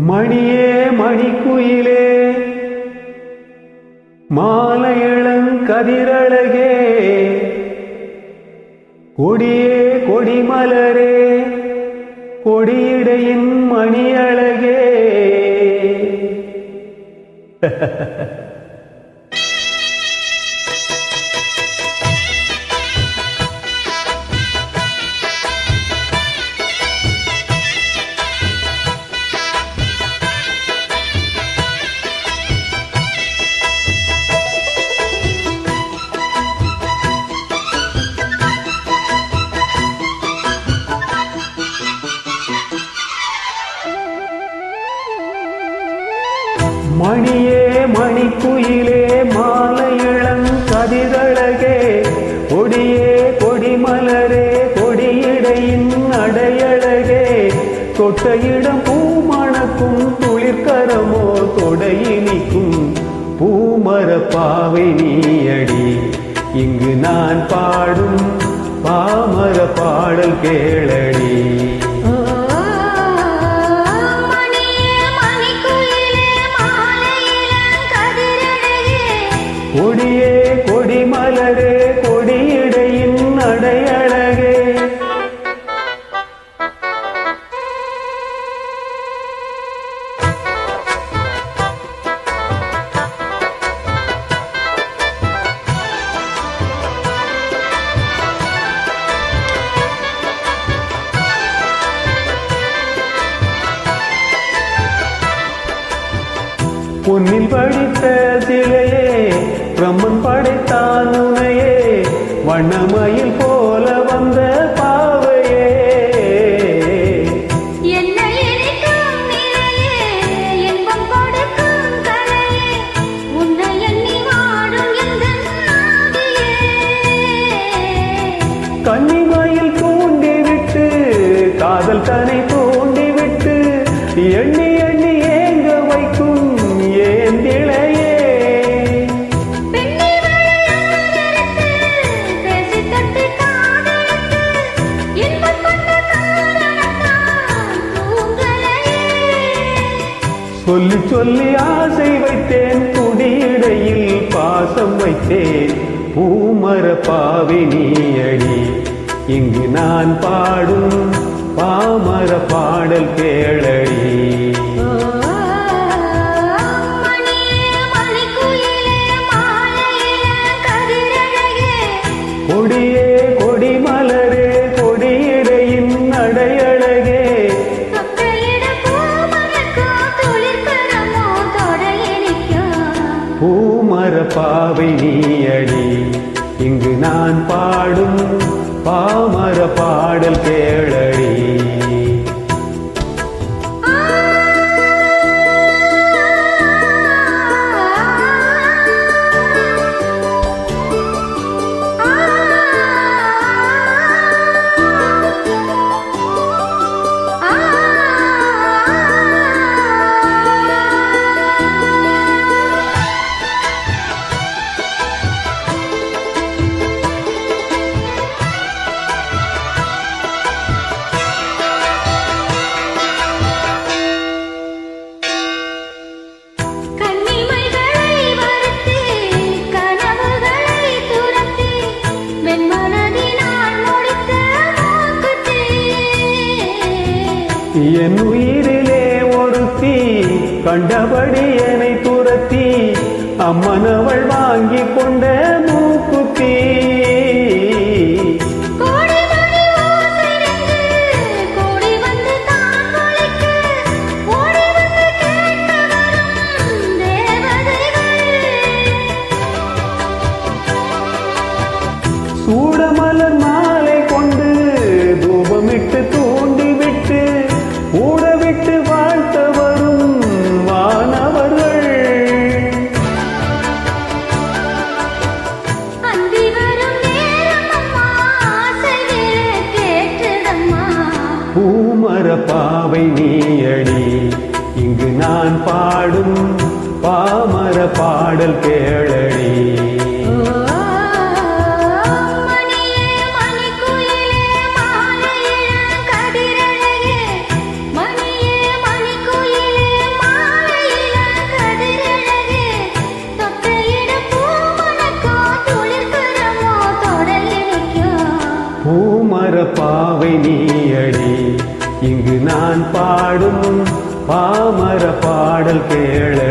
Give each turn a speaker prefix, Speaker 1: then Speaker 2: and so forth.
Speaker 1: மணியே மணிக்குயிலே மாலையிளங்கதிரழகே கொடியே கொடிமலரே கொடியிடையின் மணியழகே மணியே மணிக்குயிலே மாலையிளங்கதிரழகே கொடியே கொடிமலரே கொடியிடையின் அடையழகே தொட்ட இடம் பூமணக்கும் துளிர்கரமோ தொடையினிக்கும் பூமர பாவை நீயடி இங்கு நான் பாடும் பாமர பாடல் கேளடி. கொடியே கொடிமலரே கொடியிடையின் அடையழகே பொன்னில் படித்த சிலையே பிரம்மன் படைத்தான் உனையே வண்ணமயில் போல வந்த பாவையே கன்னிமயில் தூண்டிவிட்டு காதல் தனை தூண்டிவிட்டு எண்ணி எண்ணி ஏங்க வைக்கும் ஏன் இளையே சொல்லி சொல்லி ஆசை வைத்தேன் குடியிடையில் பாசம் வைத்தேன் பூமர பாவி நீயடி இங்கு நான் பாடும் பாமர பாடல் கேளடி. கொடியே கொடிமலரே கொடியிடையின் அடையழகே பூமர பாவை நீயடி இங்கு நான் பாடும் பாமர பாடல் கேளடி. என் உயிரிலே ஒருத்தி கண்டபடி என்னை துரத்தி அம்மனவள் வாங்கி கொண்ட மூக்குத்தி சூடமலர் மாலை கொண்டு தூபமிட்டு தூண்டிவிட்டு ஊடவிட்டு வாழ்த்த வரும் வானவர்கள் பூமர பாவை நீயடி இங்கு நான் பாடும் பாமர பாடல் கேளடி. பாவை நீயடி இங்கு நான் பாடும் பாமர பாடல் கேளடி.